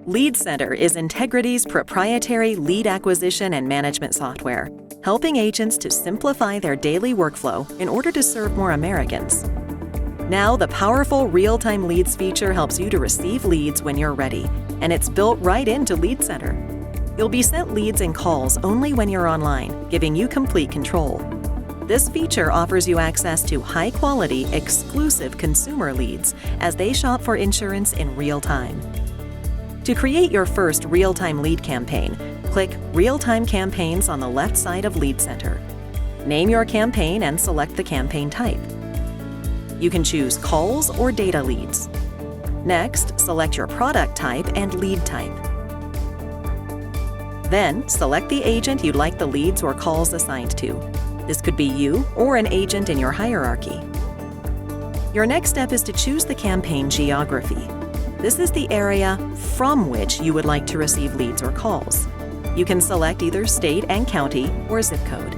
LeadCENTER is Integrity's proprietary lead acquisition and management software, helping agents to simplify their daily workflow in order to serve more Americans. Now, the powerful real-time leads feature helps you to receive leads when you're ready, and it's built right into LeadCENTER. You'll be sent leads and calls only when you're online, giving you complete control. This feature offers you access to high-quality, exclusive consumer leads as they shop for insurance in real time. To create your first real-time lead campaign, click Real-Time Campaigns on the left side of LeadCENTER. Name your campaign and select the campaign type. You can choose calls or data leads. Next, select your product type and lead type. Then, select the agent you'd like the leads or calls assigned to. This could be you or an agent in your hierarchy. Your next step is to choose the campaign geography. This is the area from which you would like to receive leads or calls. You can select either state and county or zip code.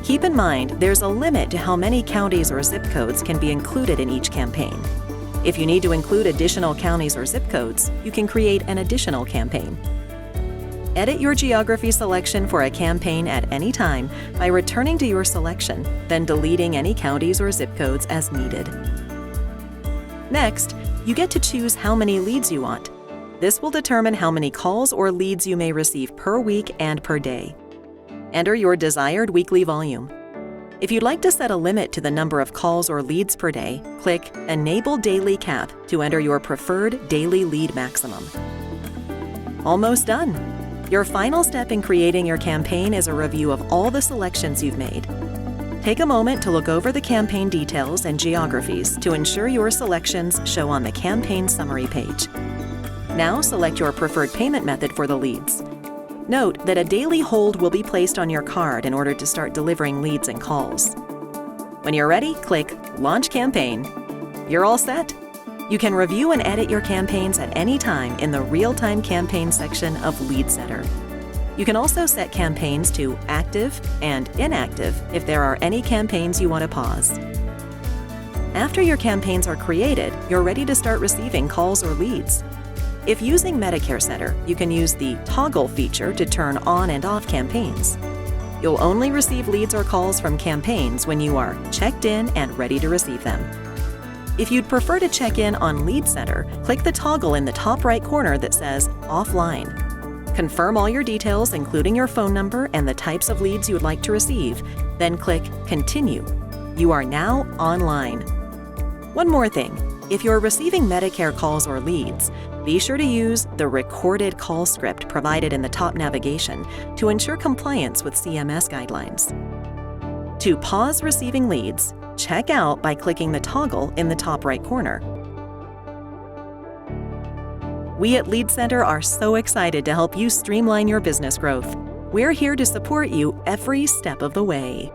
Keep in mind, there's a limit to how many counties or zip codes can be included in each campaign. If you need to include additional counties or zip codes, you can create an additional campaign. Edit your geography selection for a campaign at any time by returning to your selection, then deleting any counties or zip codes as needed. Next, you get to choose how many leads you want. This will determine how many calls or leads you may receive per week and per day. Enter your desired weekly volume. If you'd like to set a limit to the number of calls or leads per day, click Enable Daily Cap to enter your preferred daily lead maximum. Almost done! Your final step in creating your campaign is a review of all the selections you've made. Take a moment to look over the campaign details and geographies to ensure your selections show on the campaign summary page. Now select your preferred payment method for the leads. Note that a daily hold will be placed on your card in order to start delivering leads and calls. When you're ready, click Launch Campaign. You're all set. You can review and edit your campaigns at any time in the Real-Time Campaign section of LeadCENTER. You can also set campaigns to active and inactive if there are any campaigns you want to pause. After your campaigns are created, you're ready to start receiving calls or leads. If using Medicare Center, you can use the toggle feature to turn on and off campaigns. You'll only receive leads or calls from campaigns when you are checked in and ready to receive them. If you'd prefer to check in on LeadCENTER, click the toggle in the top right corner that says Offline. Confirm all your details, including your phone number and the types of leads you would like to receive, then click Continue. You are now online. One more thing, if you're receiving Medicare calls or leads, be sure to use the recorded call script provided in the top navigation to ensure compliance with CMS guidelines. To pause receiving leads, check out by clicking the toggle in the top right corner. We at LeadCENTER are so excited to help you streamline your business growth. We're here to support you every step of the way.